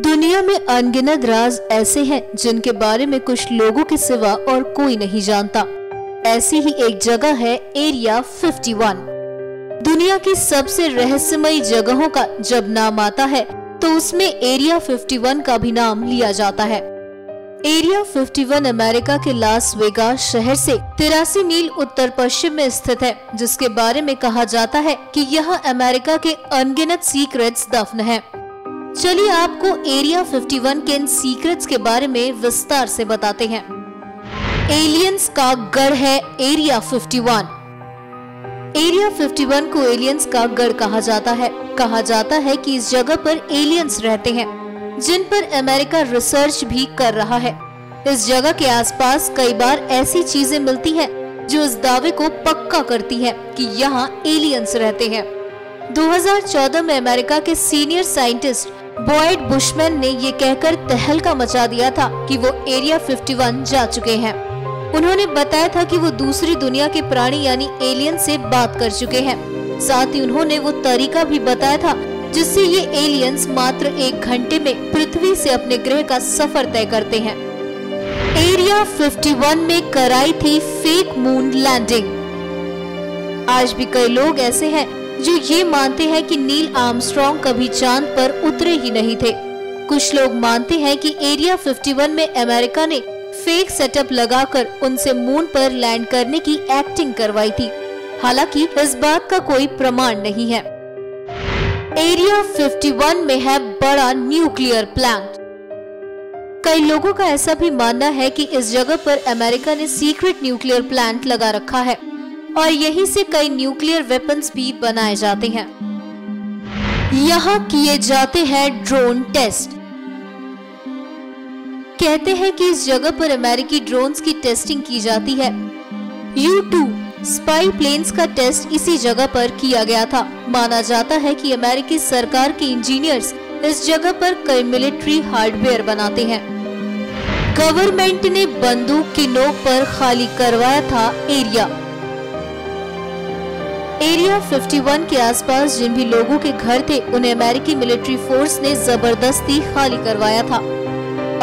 दुनिया में अनगिनत राज ऐसे हैं जिनके बारे में कुछ लोगों के सिवा और कोई नहीं जानता। ऐसी ही एक जगह है एरिया 51। दुनिया की सबसे रहस्यमयी जगहों का जब नाम आता है तो उसमें एरिया 51 का भी नाम लिया जाता है। एरिया 51 अमेरिका के लास वेगास शहर से 83 मील उत्तर पश्चिम में स्थित है, जिसके बारे में कहा जाता है कि यह अमेरिका के अनगिनत सीक्रेट्स दफन है। चलिए आपको एरिया 51 के इन सीक्रेट्स के बारे में विस्तार से बताते हैं। एलियंस का गढ़ है एरिया 51। एरिया 51 को एलियंस का गढ़ कहा जाता है। कहा जाता है कि इस जगह पर एलियंस रहते हैं, जिन पर अमेरिका रिसर्च भी कर रहा है। इस जगह के आसपास कई बार ऐसी चीजें मिलती हैं जो इस दावे को पक्का करती हैं कि यहाँ एलियंस रहते हैं। 2014 में अमेरिका के सीनियर साइंटिस्ट बॉयड बुशमैन ने ये कहकर तहलका मचा दिया था कि वो एरिया 51 जा चुके हैं। उन्होंने बताया था कि वो दूसरी दुनिया के प्राणी यानी एलियन से बात कर चुके हैं। साथ ही उन्होंने वो तरीका भी बताया था जिससे ये एलियंस मात्र 1 घंटे में पृथ्वी से अपने ग्रह का सफर तय करते हैं। एरिया 51 में कराई थी फेक मून लैंडिंग। आज भी कई लोग ऐसे हैं जो ये मानते हैं कि नील आर्मस्ट्रांग कभी चांद पर उतरे ही नहीं थे। कुछ लोग मानते हैं कि एरिया 51 में अमेरिका ने फेक सेटअप लगाकर उनसे मून पर लैंड करने की एक्टिंग करवाई थी। हालांकि इस बात का कोई प्रमाण नहीं है। एरिया 51 में है बड़ा न्यूक्लियर प्लांट। कई लोगों का ऐसा भी मानना है कि इस जगह पर अमेरिका ने सीक्रेट न्यूक्लियर प्लांट लगा रखा है और यहीं से कई न्यूक्लियर वेपन्स भी बनाए जाते हैं। यहाँ किए जाते हैं ड्रोन टेस्ट। कहते हैं कि इस जगह पर अमेरिकी ड्रोन्स की टेस्टिंग की जाती है। U-2 स्पाई प्लेन्स का टेस्ट इसी जगह पर किया गया था। माना जाता है कि अमेरिकी सरकार के इंजीनियर्स इस जगह पर कई मिलिट्री हार्डवेयर बनाते हैं। गवर्नमेंट ने बंदूक की नोक पर खाली करवाया था एरिया 51 के आसपास जिन भी लोगों के घर थे उन्हें अमेरिकी मिलिट्री फोर्स ने जबरदस्ती खाली करवाया था।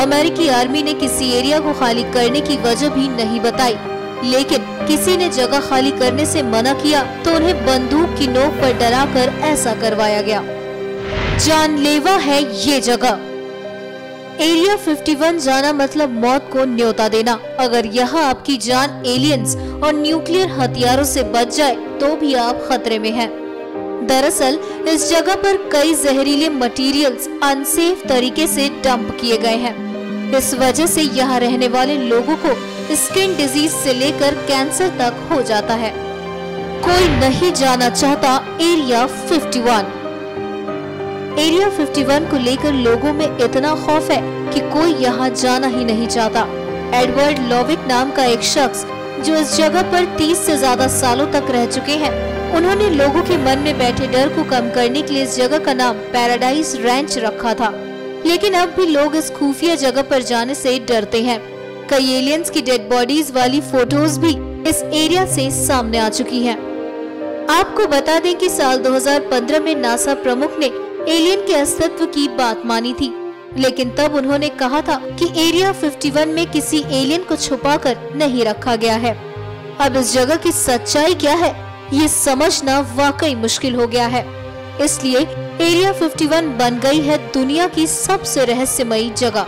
अमेरिकी आर्मी ने किसी एरिया को खाली करने की वजह भी नहीं बताई, लेकिन किसी ने जगह खाली करने से मना किया तो उन्हें बंदूक की नोक पर डराकर ऐसा करवाया गया। जानलेवा है ये जगह। एरिया 51 जाना मतलब मौत को न्योता देना। अगर यहाँ आपकी जान एलियंस और न्यूक्लियर हथियारों से बच जाए तो भी आप खतरे में हैं। दरअसल इस जगह पर कई जहरीले मटेरियल्स अनसेफ तरीके से डंप किए गए हैं। इस वजह से यहाँ रहने वाले लोगों को स्किन डिजीज से लेकर कैंसर तक हो जाता है। कोई नहीं जाना चाहता एरिया 51। एरिया 51 को लेकर लोगों में इतना खौफ है कि कोई यहाँ जाना ही नहीं चाहता। एडवर्ड लॉविक नाम का एक शख्स जो इस जगह पर 30 से ज्यादा सालों तक रह चुके हैं, उन्होंने लोगों के मन में बैठे डर को कम करने के लिए इस जगह का नाम पैराडाइज रैंच रखा था। लेकिन अब भी लोग इस खुफिया जगह पर जाने से डरते हैं। कई एलियंस की डेड बॉडीज वाली फोटोज भी इस एरिया से सामने आ चुकी हैं। आपको बता दें कि साल 2015 में नासा प्रमुख ने एलियन के अस्तित्व की बात मानी थी, लेकिन तब उन्होंने कहा था कि एरिया 51 में किसी एलियन को छुपाकर नहीं रखा गया है। अब इस जगह की सच्चाई क्या है ये समझना वाकई मुश्किल हो गया है। इसलिए एरिया 51 बन गई है दुनिया की सबसे रहस्यमयी जगह।